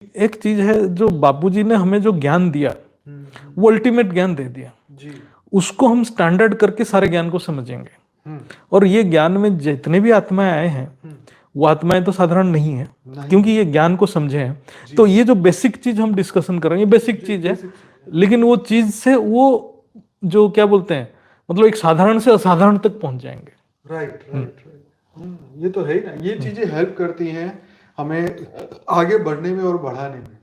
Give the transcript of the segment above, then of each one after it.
एक चीज है जो बापूजी ने हमें जो ज्ञान दिया वो अल्टीमेट ज्ञान दे दिया जी। उसको हम स्टैंडर्ड करके सारे ज्ञान को समझेंगे और ये ज्ञान में जितने भी आत्माएं आए हैं वो आत्माएं तो साधारण नहीं है क्योंकि ये ज्ञान को समझे हैं। तो ये जो बेसिक चीज हम डिस्कशन कर रहे हैं ये बेसिक चीज है, लेकिन वो चीज से वो जो क्या बोलते हैं मतलब एक साधारण से असाधारण तक पहुंच जाएंगे। Right right right. ये तो है ही ना, ये चीजें हेल्प करती हैं हमें आगे बढ़ने में और बढ़ाने में।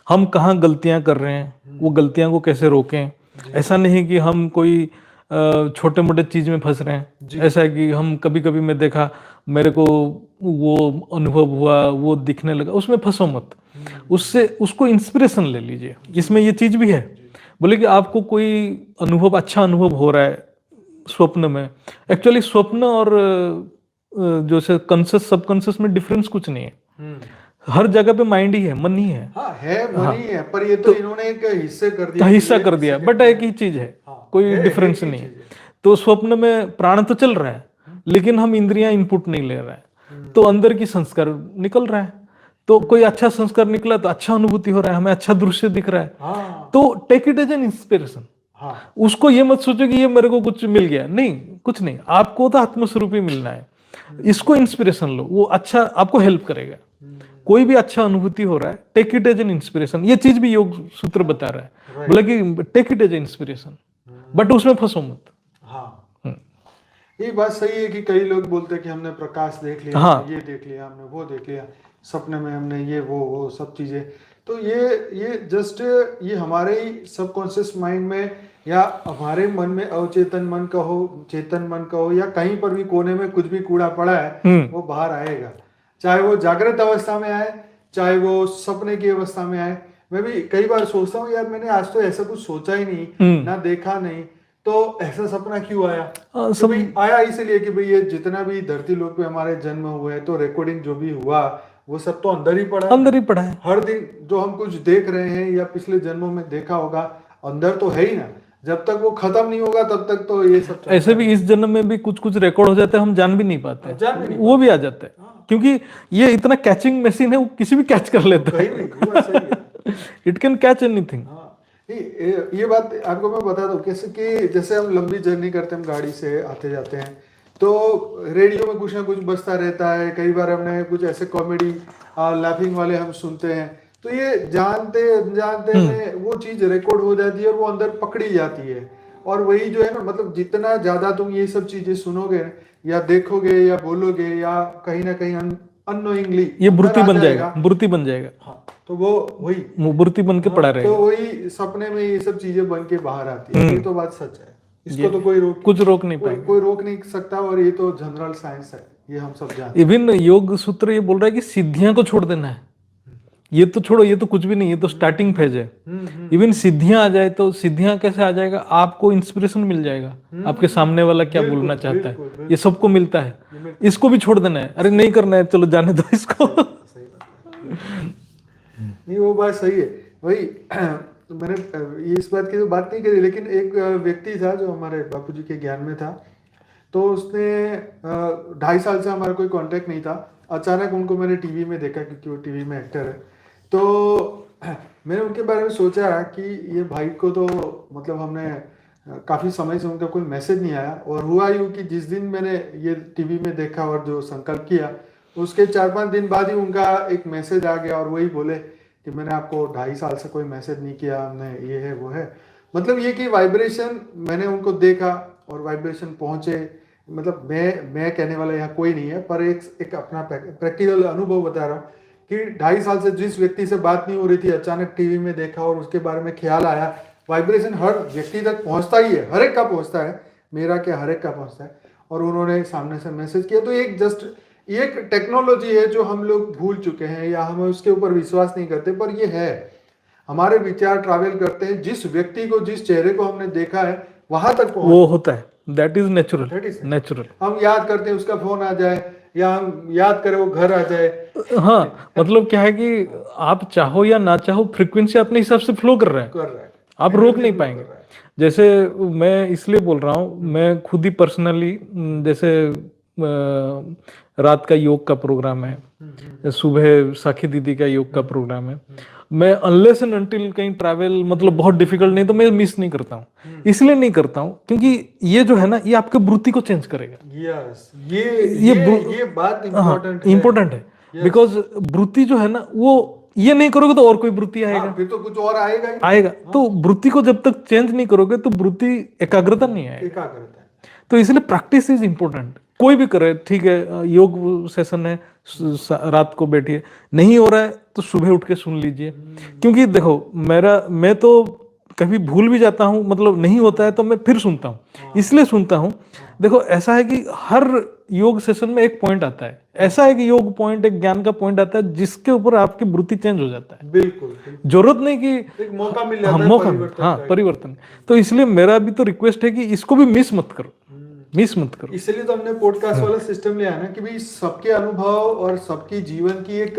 हम कहाँ गलतियां कर रहे हैं वो गलतियां को कैसे रोकें। ऐसा नहीं कि हम कोई छोटे मोटे चीज में फंस रहे हैं। ऐसा है कि हम कभी कभी मैं देखा मेरे को वो अनुभव हुआ वो दिखने लगा उसमें फंसो मत, उससे उसको इंस्पिरेशन ले लीजिए। इसमें ये चीज भी है, बोले कि आपको कोई अनुभव अच्छा अनुभव हो रहा है स्वप्न में, एक्चुअली स्वप्न और जो से कॉन्शियस सबकॉन्शियस में डिफरेंस कुछ नहीं है। हर जगह पे माइंड ही है, मन ही है। हाँ है, मन ही है, पर ये तो इन्होंने एक हिस्से कर दिया, हिस्सा कर दिया, बट एक ही चीज है। कोई डिफरेंस नहीं है। तो स्वप्न में प्राण तो चल रहा है लेकिन हम इंद्रियां इनपुट नहीं ले रहे हैं, तो अंदर की संस्कार निकल रहा है। तो कोई अच्छा संस्कार निकला तो अच्छा अनुभूति हो रहा है, हमें अच्छा दृश्य दिख रहा है। तो take it as an inspiration. उसको ये मत सोचो कि ये मेरे को कुछ मिल गया, नहीं, कुछ नहीं, आपको तो आत्मस्वरूप ही मिलना है। इसको इंस्पिरेशन लो, वो अच्छा आपको हेल्प करेगा। कोई भी अच्छा अनुभूति हो रहा है, take it as an inspiration. ये चीज भी योग सूत्र बता रहा है, बोला कि take it as an inspiration, but उसमें फंसो मत। ये बात सही है कि कई लोग बोलते हैं कि हमने प्रकाश देख लिया, ये देख लिया, हमने वो देख लिया, सपने में हमने ये वो सब चीजें। तो ये जस्ट ये हमारे ही सबकॉन्शियस माइंड में या हमारे मन में अवचेतन मन का हो, चेतन मन का हो, या कहीं पर भी कोने में कुछ भी कूड़ा पड़ा है वो बाहर आएगा, चाहे वो जागृत अवस्था में आए चाहे वो सपने की अवस्था में आए। मैं भी कई बार सोचता हूँ यार मैंने आज तो ऐसा कुछ सोचा ही नहीं, ना देखा नहीं, तो ऐसा सपना क्यों आया? तो भाई आया इसलिए कि भाई ये जितना भी धरती लोक पे हमारे जन्म हुए तो रिकॉर्डिंग जो भी हुआ वो सब तो अंदर ही पड़ा है। हर दिन जो हम कुछ देख रहे हैं या पिछले जन्मों में देखा होगा अंदर तो है ही ना। जब तक वो खत्म नहीं होगा तब तक तो ये सब ऐसे भी इस जन्म में भी कुछ कुछ रिकॉर्ड हो जाते हैं, हम जान भी नहीं पाते, वो भी आ जाते हैं। क्योंकि ये इतना कैचिंग मशीन है, वो किसी भी कैच कर लेता है। It can catch anything. ये बात आपको मैं बता दूं कैसे कि जैसे हम लंबी जर्नी करते हैं, हम गाड़ी से आते जाते हैं तो रेडियो में कुछ ना कुछ बजता रहता है। कई बार हमने कुछ ऐसे कॉमेडी लाफिंग वाले हम सुनते हैं, तो ये जानते अनजानते में वो चीज रिकॉर्ड हो जाती है और वो अंदर पकड़ी जाती है। और वही जो है ना, मतलब जितना ज्यादा तुम ये सब चीजें सुनोगे या देखोगे या बोलोगे या कहीं ना कहीं अननोइंगली ये वृत्ति बन जाएगा, वृत्ति बन जाएगा। हाँ, तो वो वही वृत्ति बन के पड़ा रहेगा। तो वही सपने में ये सब चीजें बन के बाहर आती है। ये तो बात सच है, इसको तो कोई रोक नहीं सकता। और ये तो जनरल साइंस है, ये हम सब जानते हैं। इवन योग सूत्र ये बोल रहा है कि सिद्धियां को छोड़ देना है। ये तो छोड़ो, ये तो कुछ भी नहीं, ये तो स्टार्टिंग फेज है। इवन सिद्धियां आ जाए तो सिद्धियां कैसे आ जाएगा? आपको इंस्पिरेशन मिल जाएगा, आपके सामने वाला क्या बोलना चाहता है, ये सबको मिलता है। इसको भी छोड़ देना है, अरे नहीं करना है, चलो जाने दो इसको। नहीं वो बात सही है। वही मैंने इस बात की तो बात नहीं करी, लेकिन एक व्यक्ति था जो हमारे बापूजी के ज्ञान में था, तो उसने 2.5 साल से हमारा कोई कांटेक्ट नहीं था। अचानक उनको मैंने टीवी में देखा, क्योंकि वो टीवी में एक्टर है। तो मैंने उनके बारे में सोचा कि ये भाई को तो मतलब हमने काफ़ी समय से उनका कोई मैसेज नहीं आया। और हुआ यूँ कि जिस दिन मैंने ये टीवी में देखा और जो संकल्प किया, उसके 4-5 दिन बाद ही उनका एक मैसेज आ गया और वही बोले कि मैंने आपको 2.5 साल से कोई मैसेज नहीं किया, हमने ये है वो है। मतलब ये कि वाइब्रेशन, मैंने उनको देखा और वाइब्रेशन पहुंचे। मतलब मैं कहने वाला यहाँ कोई नहीं है, पर एक अपना प्रैक्टिकल अनुभव बता रहा हूँ कि 2.5 साल से जिस व्यक्ति से बात नहीं हो रही थी, अचानक टीवी में देखा और उसके बारे में ख्याल आया। वाइब्रेशन हर व्यक्ति तक पहुंचता ही है, हर एक का पहुंचता है, मेरा क्या हर एक का पहुंचता है। और उन्होंने सामने से मैसेज किया। तो एक जस्ट एक टेक्नोलॉजी है जो हम लोग भूल चुके हैं या हम उसके ऊपर विश्वास नहीं करते, पर ये है। हमारे विचार ट्रैवल करते हैं, जिस व्यक्ति को, जिस चेहरे को हमने देखा है वहां तक वो होता है। That is natural. हम याद करते हैं उसका फोन आ जाए या हम याद करें वो घर आ जाए। हाँ, मतलब क्या है कि आप चाहो या ना चाहो फ्रीक्वेंसी अपने हिसाब से फ्लो कर रहा है, आप रोक नहीं पाएंगे। जैसे मैं इसलिए बोल रहा हूँ, मैं खुद ही पर्सनली जैसे रात का योग का प्रोग्राम है, सुबह साखी दीदी का योग का प्रोग्राम है। मैं अनलेस एंड अनटिल कहीं ट्रैवल मतलब बहुत डिफिकल्ट नहीं तो मैं मिस नहीं करता हूँ। इसलिए नहीं करता हूँ क्योंकि ये जो है ना ये आपके वृत्ति को चेंज करेगा। यस, ये बात इम्पोर्टेंट इम्पोर्टेंट है बिकॉज वृत्ति जो है ना वो ये नहीं करोगे तो और कोई वृत्ति आएगा, फिर तो कुछ और आएगा ही आएगा। तो वृत्ति को जब तक चेंज नहीं करोगे तो वृत्ति एकाग्रता नहीं आएगी। एकाग्रता है। तो इसलिए प्रैक्टिस इज इंपॉर्टेंट। कोई भी करे, ठीक है, योग सेशन है, रात को बैठिए, नहीं हो रहा है तो सुबह उठ के सुन लीजिए। क्योंकि देखो मैं तो कभी भूल भी जाता हूँ, मतलब नहीं होता है तो मैं फिर सुनता हूँ। इसलिए सुनता हूँ, देखो ऐसा है कि हर योग सेशन में एक पॉइंट आता है, ऐसा है कि योग पॉइंट, एक ज्ञान का पॉइंट आता है जिसके ऊपर आपकी वृत्ति चेंज हो जाता है। बिल्कुल, जरूरत नहीं कि एक मौका मिल जाता हाँ, है मौका, परिवर्तन हाँ, का। परिवर्तन। तो इसलिए मेरा भी तो रिक्वेस्ट है कि इसको भी मिस मत करो, मिस मत करो। इसलिए तो हमने पॉडकास्ट वाला सिस्टम लिया है ना कि भाई सबके अनुभव और सबकी जीवन की एक,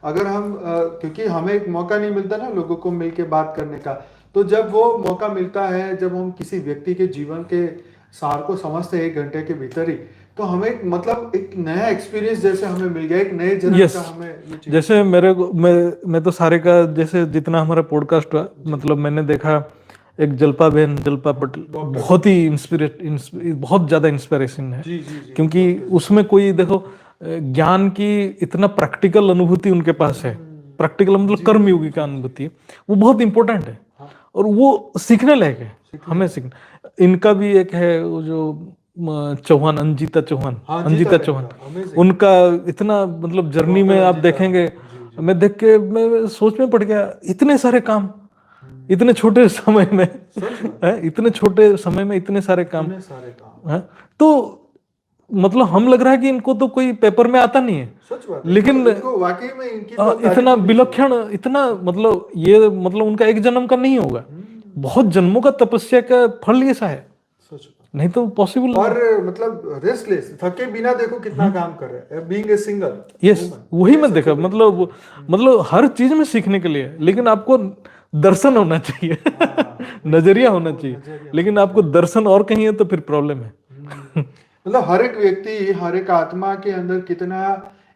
अगर हम क्योंकि हमें एक मौका नहीं मिलता ना लोगों को मिलके बात करने का, तो जब वो मौका मिलता है, जब हम किसी व्यक्ति के जीवन के सार को समझते हैं 1 घंटे के भीतर ही, तो हमें मतलब एक नया एक्सपीरियंस जैसे हमें मिल गया, एक नए जन्म Yes. का हमें ये चीज। जैसे मेरे को मैं तो सारे का, जैसे जितना हमारा पॉडकास्ट हुआ, मतलब मैंने देखा एक जल्पा पटेल बहुत ही बहुत ज्यादा इंस्पिरेशन है। जी जी जी, क्योंकि उसमें कोई देखो ज्ञान की इतना प्रैक्टिकल अनुभूति उनके पास है, प्रैक्टिकल मतलब कर्मयोगी का अनुभूति, वो बहुत इंपॉर्टेंट है और वो सीखने लायक है, हमें सीखना। इनका भी एक है वो जो चौहान, अंजिता चौहान, उनका इतना मतलब जर्नी में आप देखेंगे, मैं देख के मैं सोच में पड़ गया, इतने सारे काम इतने छोटे समय में इतने छोटे समय में इतने सारे काम है। तो मतलब हम लग रहा है कि इनको तो कोई पेपर में आता नहीं है, सच बात है। लेकिन वाकई में इनकी तो इतना विलक्षण, इतना मतलब ये मतलब उनका एक जन्म का नहीं होगा, बहुत जन्मों का तपस्या का फल ऐसा है, नहीं तो पॉसिबल। और मतलब रेस्टलेस, थके बिना देखो कितना काम कर रहे हैं, बीइंग ए सिंगल। यस, वही मैं देखा, मतलब हर चीज में सीखने के लिए, लेकिन आपको दर्शन होना चाहिए, नजरिया होना चाहिए, लेकिन आपको दर्शन और कहीं है तो फिर प्रॉब्लम है। मतलब हर एक व्यक्ति, हर एक आत्मा के अंदर कितना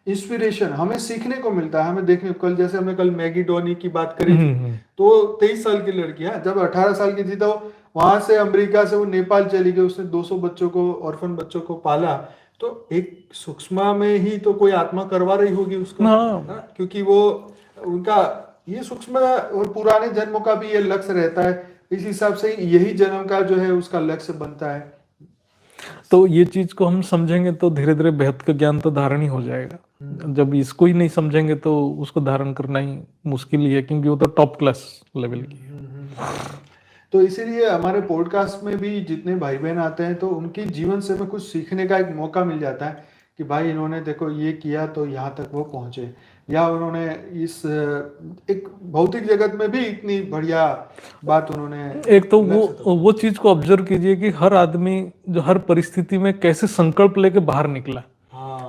इंस्पिरेशन हमें सीखने को मिलता है, हमें देखने को। कल जैसे हमने कल मैगी डोनी की बात करी थी, तो 23 साल की लड़की है, जब 18 साल की थी तो वहां से अमेरिका से वो नेपाल चली गई, उसने 200 बच्चों को, ऑर्फन बच्चों को पाला। तो एक सूक्ष्म में ही तो कोई आत्मा करवा रही होगी उसको, क्योंकि वो उनका ये सूक्ष्म और पुराने जन्मों का भी ये लक्ष्य रहता है, इस हिसाब से यही जन्म का जो है उसका लक्ष्य बनता है। तो ये चीज को हम समझेंगे तो धीरे धीरे बेहद का ज्ञान तो धारण ही हो जाएगा। जब इसको ही नहीं समझेंगे तो उसको धारण करना ही मुश्किल ही है, क्योंकि वो तो टॉप क्लास लेवल की है। तो इसीलिए हमारे पॉडकास्ट में भी जितने भाई बहन आते हैं तो उनकी जीवन से हमें कुछ सीखने का एक मौका मिल जाता है कि भाई इन्होंने देखो ये किया तो यहाँ तक वो पहुंचे, या उन्होंने इस एक भौतिक जगत में भी इतनी बढ़िया बात उन्होंने। एक तो वो चीज को ऑब्जर्व कीजिए कि हर आदमी जो हर परिस्थिति में कैसे संकल्प लेके बाहर निकला,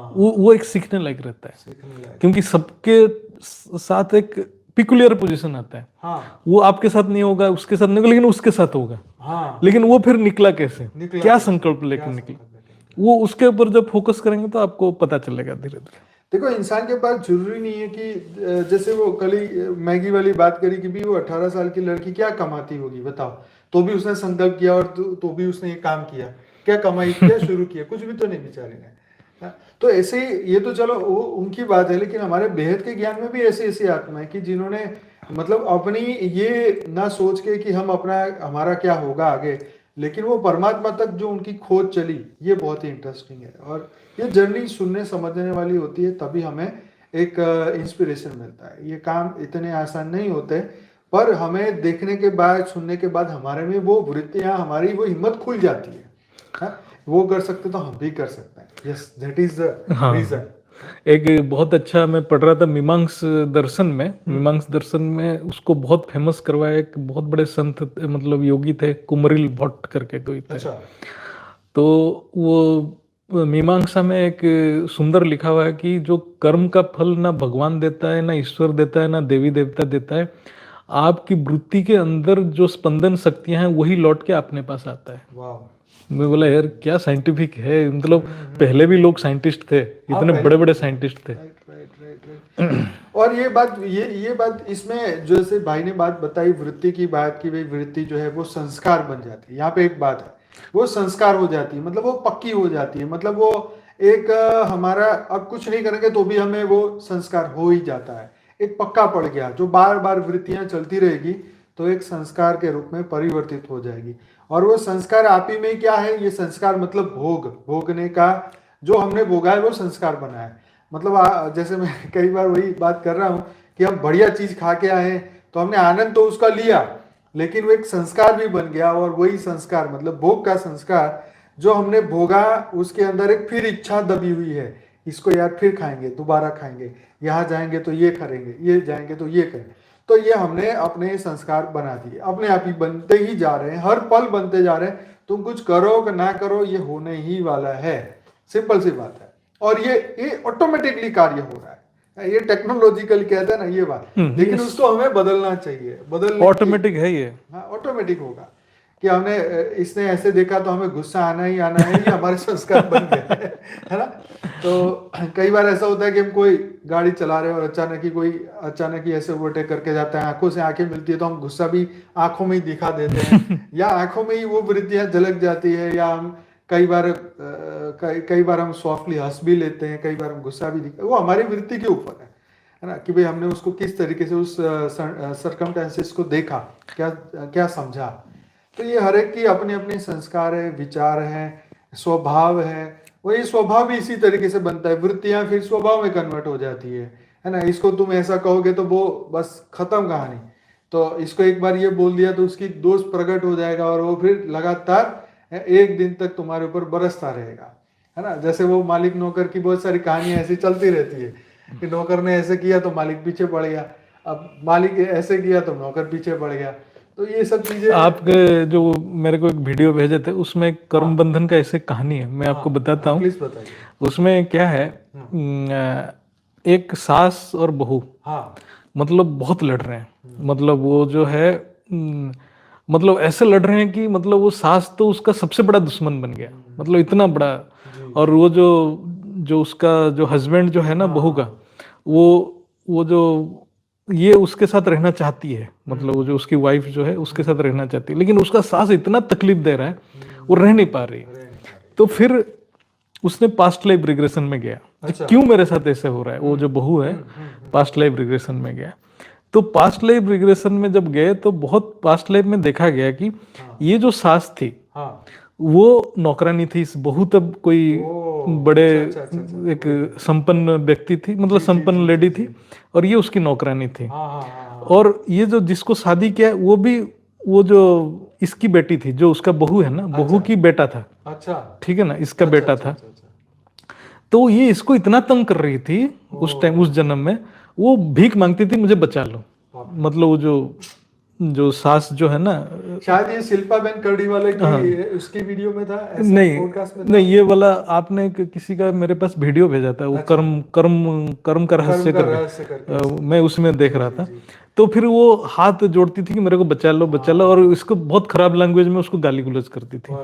वो एक सीखने लायक रहता है, क्योंकि सबके साथ एक पिकुलियर पोजीशन आता है। वो आपके साथ नहीं होगा, उसके साथ नहीं होगा, लेकिन उसके साथ होगा। लेकिन वो फिर निकला कैसे, क्या संकल्प लेकर निकला, वो उसके ऊपर जब फोकस करेंगे तो आपको पता चलेगा धीरे धीरे। देखो इंसान के पास जरूरी नहीं है कि जैसे वो कल ही मैगी वाली बात करी कि भी वो 18 साल की लड़की क्या कमाती होगी बताओ, तो भी उसने संकल्प किया और तो भी उसने ये काम किया, क्या कमाई, क्या शुरू किया, कुछ भी तो नहीं बेचारे ने। तो ऐसे ही ये तो चलो वो उनकी बात है, लेकिन हमारे बेहद के ज्ञान में भी ऐसी ऐसी आत्मा है कि जिन्होंने मतलब अपनी ये ना सोच के कि हम अपना हमारा क्या होगा आगे, लेकिन वो परमात्मा तक जो उनकी खोज चली, ये बहुत ही इंटरेस्टिंग है। और ये जर्नी सुनने समझने वाली होती है, तभी हमें एक इंस्पिरेशन मिलता है। ये काम इतने आसान नहीं होते, पर हमें देखने के बाद, सुनने के बाद हमारे में वो वृत्तियां, हमारी वो हिम्मत खुल जाती है। वो कर सकते तो हम भी कर सकते हैं। Yes, that is the reason. एक बहुत अच्छा मैं पढ़ रहा था मीमांस दर्शन में उसको बहुत फेमस करवाया एक बहुत बड़े संत, मतलब योगी थे, कुमरिल भट्ट करके कोई थे। अच्छा। तो वो मीमांसा में एक सुंदर लिखा हुआ है कि जो कर्म का फल ना भगवान देता है, ना ईश्वर देता है, ना देवी देवता देता है, आपकी वृत्ति के अंदर जो स्पंदन शक्तियां हैं वही लौट के अपने पास आता है। मैं बोला यार क्या साइंटिफिक है, मतलब पहले भी लोग साइंटिस्ट थे, इतने पहले बड़े बड़े साइंटिस्ट थे। Right right right right. और ये बात इसमें जैसे भाई ने बात बताई वृत्ति की बात की, भाई वृत्ति जो है वो संस्कार बन जाती है। यहाँ पे एक बात है, वो संस्कार हो जाती है, मतलब वो पक्की हो जाती है, मतलब वो एक हमारा अब कुछ नहीं करेंगे तो भी हमें वो संस्कार हो ही जाता है, एक पक्का पड़ गया। जो बार बार वृत्तियां चलती रहेगी तो एक संस्कार के रूप में परिवर्तित हो जाएगी। और वो संस्कार आप ही में क्या है, ये संस्कार मतलब भोगने का, जो हमने भोगा है वो संस्कार बना है। मतलब जैसे मैं कई बार वही बात कर रहा हूँ कि हम बढ़िया चीज खा के आए तो हमने आनंद तो उसका लिया, लेकिन वो एक संस्कार भी बन गया। और वही संस्कार मतलब भोग का संस्कार जो हमने भोगा, उसके अंदर एक फिर इच्छा दबी हुई है, इसको यार फिर खाएंगे, दोबारा खाएंगे, यहाँ जाएंगे तो ये करेंगे, ये जाएंगे तो ये करेंगे। तो ये हमने अपने संस्कार बना दिए, अपने आप ही बनते ही जा रहे हैं, हर पल बनते जा रहे हैं। तुम कुछ करो कि ना करो ये होने ही वाला है, सिंपल सी बात है। और ये ऑटोमेटिकली कार्य हो रहा है, ये टेक्नोलॉजिकल कहते हैं ना ये बात, लेकिन उसको हमें बदलना चाहिए, बदलने ऑटोमेटिक है ये। हाँ ऑटोमेटिक होगा कि हमने इसने ऐसे देखा तो हमें गुस्सा आना ही आना है, ये हमारे संस्कार बन गए है ना। तो कई बार ऐसा होता है कि हम कोई गाड़ी चला रहे हैं और अचानक ही ऐसे ओवरटेक करके जाता है, आंखों से आंखें मिलती है तो हम गुस्सा भी आंखों में ही दिखा देते हैं या आंखों में ही वो वृत्तियां झलक जाती है, या हम कई बार हम सॉफ्टली हंस भी लेते हैं, कई बार हम गुस्सा भी दिखा, वो हमारी वृत्ति के ऊपर है ना, कि भाई हमने उसको किस तरीके से उस सरकमस्टेंसेस को देखा, क्या क्या समझा। तो ये हर एक की अपने अपने संस्कार है, विचार है, स्वभाव है। वही स्वभाव भी इसी तरीके से बनता है, वृत्तियां फिर स्वभाव में कन्वर्ट हो जाती है ना। इसको तुम ऐसा कहोगे तो वो बस खत्म कहानी। तो इसको एक बार ये बोल दिया तो उसकी दोष प्रकट हो जाएगा और वो फिर लगातार एक दिन तक तुम्हारे ऊपर बरसता रहेगा, है ना। जैसे वो मालिक नौकर की बहुत सारी कहानियां ऐसी चलती रहती है कि नौकर ने ऐसे किया तो मालिक पीछे पड़ गया, अब मालिक ऐसे किया तो नौकर पीछे पड़ गया। तो ये सब चीजें आपके जो मेरे को एक वीडियो भेजे थे उसमें कर्म बंधन का ऐसे कहानी है, मैं आपको बताता हूँ। प्लीज बताइए। उसमें क्या है, एक सास और बहू मतलब बहुत लड़ रहे हैं, मतलब वो जो है मतलब ऐसे लड़ रहे हैं कि मतलब वो सास तो उसका सबसे बड़ा दुश्मन बन गया, मतलब इतना बड़ा। और वो जो जो उसका जो हस्बैंड जो है ना बहू का, वो जो ये उसके साथ रहना चाहती है, मतलब वो जो उसकी वाइफ जो है उसके साथ रहना चाहती है, लेकिन उसका सास इतना तकलीफ दे रहा है वो रह नहीं पा रही। तो फिर उसने पास्ट लाइफ रिग्रेशन में गया, तो क्यों मेरे साथ ऐसे हो रहा है, वो जो बहू है पास्ट लाइफ रिग्रेशन में गया। तो पास्ट लाइफ रिग्रेशन में जब गए तो बहुत पास्ट लाइफ में देखा गया कि ये जो सास थी वो नौकरानी थी, इस बहू तब कोई बड़े एक संपन्न व्यक्ति थी, मतलब संपन्न लेडी थी, और ये उसकी नौकरानी थी। और ये जो जिसको शादी किया वो भी वो जो इसकी बेटी थी, जो उसका बहू है ना, बहू की बेटा था, ठीक है ना, इसका बेटा था। तो ये इसको इतना तंग कर रही थी उस टाइम, उस जन्म में वो भीख मांगती थी मुझे बचा लो। मतलब वो जो सास जो है ना, शायद ये शिल्पा बेन करडी वाले की उसकी वीडियो में था, ऐसे पॉडकास्ट में था। नहीं ये वाला आपने किसी का मेरे पास वीडियो भेजा था, वो कर्म का रहस्य करके, मैं उसमें देख रहा था। तो फिर वो हाथ जोड़ती थी कि मेरे को बचा लो, और इसको बहुत खराब लैंग्वेज में उसको गाली गुलज करती थी,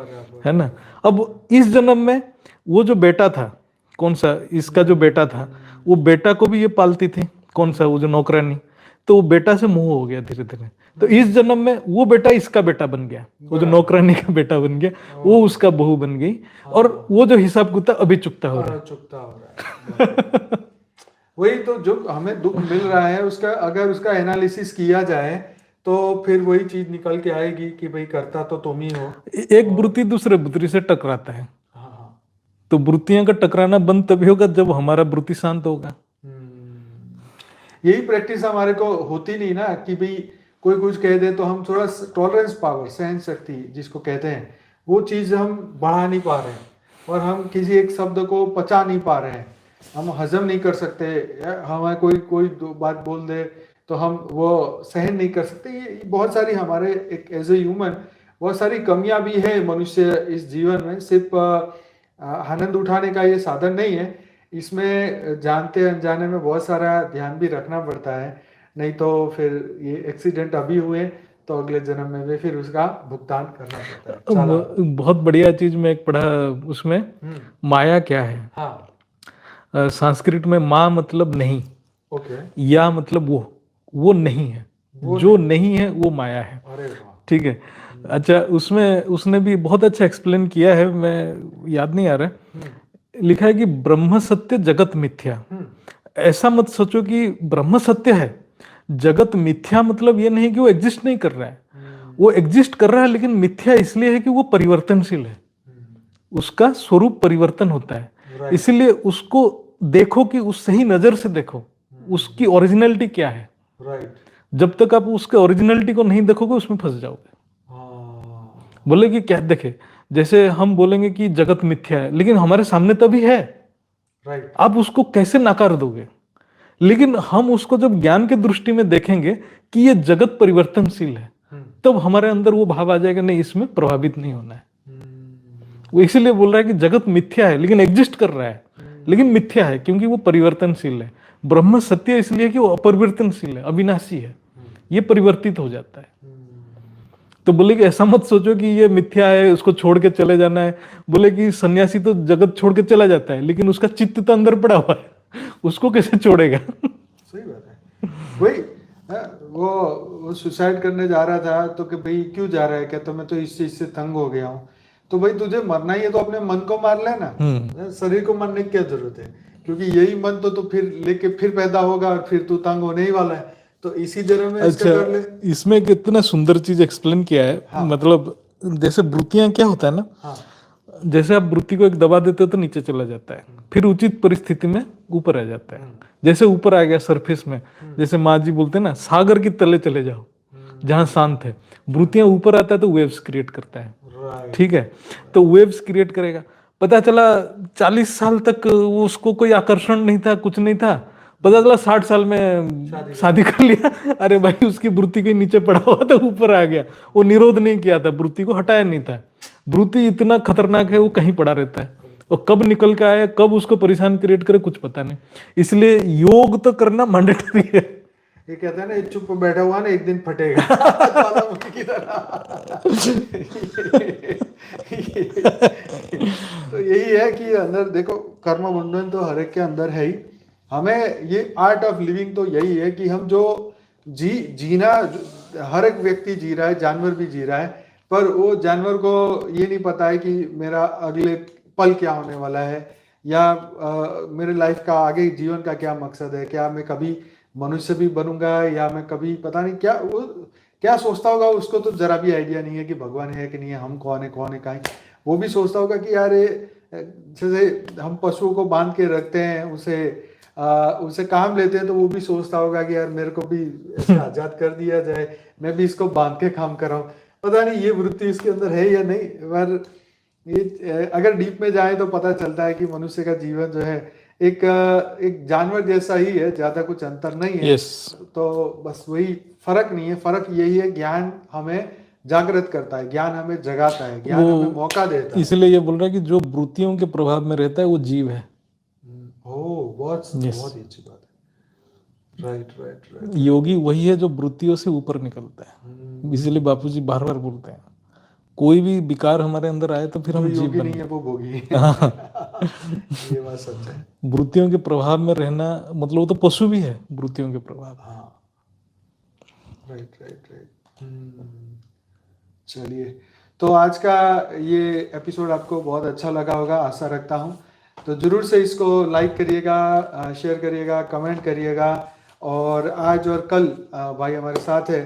है ना। अब इस जन्म में वो जो बेटा था, कौन सा इसका जो बेटा था, वो बेटा को भी ये पालती थी, कौन सा वो जो नौकरानी। तो वो बेटा से मोह हो गया धीरे धीरे। तो इस जन्म में वो बेटा इसका बेटा बन गया, वो जो नौकरानी का बेटा बन गया वो उसका बहू बन गई, और वो जो हिसाब किताब अभी चुकता हो रहा है। वही तो जो हमें दुख मिल रहा है उसका अगर उसका एनालिसिस किया जाए तो फिर वही चीज निकल के आएगी कि भाई करता तो तुम ही हो। एक वृत्ति दूसरे वृत्ति से टकराता है, तो वृत्तियां का टकराना बंद तभी होगा जब हमारा वृत्ति शांत होगा। यही प्रैक्टिस हमारे को होती नहीं ना कि भाई कोई कुछ कह दे तो हम थोड़ा टॉलरेंस पावर, सहन शक्ति जिसको कहते हैं, वो चीज हम बढ़ा नहीं पा रहे हैं, और हम किसी एक शब्द को पचा नहीं पा रहे हैं, हम हजम नहीं कर सकते। हमें कोई बात बोल दे तो हम वो सहन नहीं कर सकते। ये बहुत सारी हमारे एक एज ए ह्यूमन बहुत सारी कमियां भी है मनुष्य इस जीवन में। सिर्फ आनंद उठाने का ये साधन नहीं है, इसमें जानते अनजाने में बहुत सारा ध्यान भी रखना पड़ता है, नहीं तो फिर ये एक्सीडेंट अभी हुए तो अगले जन्म में भी फिर उसका भुगतान करना पड़ता है। चालान। बहुत बढ़िया चीज मैं एक पढ़ा उसमें, माया क्या है। हाँ। संस्कृत में माँ मतलब नहीं, ओके। या मतलब वो नहीं है, जो नहीं है वो माया है। अरे वाह। ठीक है। अच्छा, उसमें उसने भी बहुत अच्छा एक्सप्लेन किया है, मैं याद नहीं आ रहा है। लिखा है कि ब्रह्म सत्य जगत मिथ्या। ऐसा मत सोचो कि ब्रह्म सत्य है, जगत मिथ्या मतलब ये नहीं कि वो एग्जिस्ट नहीं कर रहा है, वो एग्जिस्ट कर रहा है, लेकिन मिथ्या इसलिए है कि वो परिवर्तनशील है, उसका स्वरूप परिवर्तन होता है। इसलिए उसको देखो कि उस सही नजर से देखो, उसकी ओरिजिनलिटी क्या है। जब तक आप उसके ओरिजिनलिटी को नहीं देखोगे उसमें फंस जाओगे। बोले कि क्या देखे, जैसे हम बोलेंगे कि जगत मिथ्या है, लेकिन हमारे सामने तभी है, आप उसको कैसे नकार दोगे। लेकिन हम उसको जब ज्ञान के दृष्टि में देखेंगे कि ये जगत परिवर्तनशील है, तब हमारे अंदर वो भाव आ जाएगा, नहीं इसमें प्रभावित नहीं होना है। वो इसीलिए बोल रहा है कि जगत मिथ्या है लेकिन एग्जिस्ट कर रहा है, लेकिन मिथ्या है क्योंकि वो परिवर्तनशील है। ब्रह्म सत्य इसलिए कि वो अपरिवर्तनशील है, अविनाशी है, ये परिवर्तित हो जाता है। तो बोले कि ऐसा मत सोचो कि ये मिथ्या है, उसको छोड़ के चले जाना है। बोले कि सन्यासी तो जगत छोड़ के चला जाता है, लेकिन उसका चित्त तो अंदर पड़ा हुआ है, उसको कैसे छोड़ेगा। सही बात है। वही वो सुसाइड करने जा रहा था, तो कि भाई क्यों जा रहा है, क्या तो मैं तो इस चीज से तंग हो गया हूँ। तो भाई तुझे मरना ही है तो अपने मन को मार लेना, शरीर को मारने की क्या जरूरत है, क्योंकि यही मन तो फिर लेके फिर पैदा होगा और फिर तू तंग होने ही वाला है, तो इसी जन्म में इसका कर ले। इसमें कितना सुंदर चीज एक्सप्लेन किया है। मतलब जैसे वृत्तियां क्या होता है ना, जैसे आप वृत्ति को एक दबा देते हो तो नीचे चला जाता है, फिर उचित परिस्थिति में ऊपर आ जाता है। जैसे ऊपर आ गया सरफेस में, जैसे माँ जी बोलते हैं ना, सागर के तले चले जाओ जहां शांत है। वृत्तियां ऊपर आता है तो वेव्स क्रिएट करता है। ठीक है, तो वेव्स क्रिएट करेगा। पता चला 40 साल तक उसको कोई आकर्षण नहीं था, कुछ नहीं था, पता चला 60 साल में शादी कर लिया। अरे भाई, उसकी वृत्ति के नीचे पड़ा हुआ था, ऊपर आ गया। वो निरोध नहीं किया था, वृत्ति को हटाया नहीं था। वृत्ति इतना खतरनाक है, वो कहीं पड़ा रहता है, और कब निकल के आए, कब उसको परेशान क्रिएट करे, कुछ पता नहीं। इसलिए योग तो करना मैंडेटरी है। ये कहते हैं ना, चुप बैठा हुआ ना एक दिन फटेगा। की तरह। तो यही है कि अंदर देखो, कर्म बंधन तो हर एक के अंदर है ही। हमें ये आर्ट ऑफ लिविंग तो यही है कि हम जो जीना, हर एक व्यक्ति जी रहा है, जानवर भी जी रहा है, पर वो जानवर को ये नहीं पता है कि मेरा अगले पल क्या होने वाला है, या मेरे लाइफ का आगे जीवन का क्या मकसद है, क्या मैं कभी मनुष्य भी बनूंगा, या मैं कभी पता नहीं क्या वो क्या सोचता होगा। उसको तो जरा भी आइडिया नहीं है कि भगवान है कि नहीं है, हम कौन है कहीं। वो भी सोचता होगा कि यार जैसे हम पशुओं को बांध के रखते हैं, उसे काम लेते हैं, तो वो भी सोचता होगा कि यार मेरे को भी ऐसे आजाद कर दिया जाए, मैं भी इसको बांध के काम कर रहा हूँ। पता नहीं ये वृत्ति इसके अंदर है या नहीं, पर ये अगर डीप में जाए तो पता चलता है कि मनुष्य का जीवन जो है एक जानवर जैसा ही है, ज्यादा कुछ अंतर नहीं है। तो बस वही फर्क नहीं है, फर्क यही है, ज्ञान हमें जागृत करता है, ज्ञान हमें जगाता है, ज्ञान हमें मौका देता है। इसलिए ये बोल रहा है कि जो वृत्तियों के प्रभाव में रहता है वो जीव है। बहुत ही अच्छी बात है। राइट। योगी वही है जो वृत्तियों से ऊपर निकलता है। इसलिए बापूजी बार बार बोलते हैं, कोई भी विकार हमारे अंदर आए तो फिर हम जीव नहीं है, वो भोगी है। ये बात सच है। वृत्तियों के प्रभाव में रहना मतलब वो तो पशु भी है, वृत्तियों के प्रभाव। राइट। चलिए, तो आज का ये एपिसोड आपको बहुत अच्छा लगा होगा, आशा रखता हूँ। तो जरूर से इसको लाइक करिएगा, शेयर करिएगा, कमेंट करिएगा। और आज और कल भाई हमारे साथ है,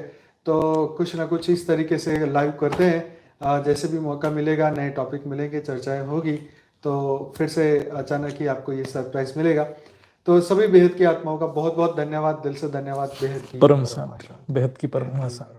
तो कुछ ना कुछ इस तरीके से लाइव करते हैं। जैसे भी मौका मिलेगा, नए टॉपिक मिलेंगे, चर्चाएं होगी, तो फिर से अचानक ही आपको ये सरप्राइज मिलेगा। तो सभी बेहद की आत्माओं का बहुत बहुत धन्यवाद, दिल से धन्यवाद। बेहद की परम बेहद की परम भाषा।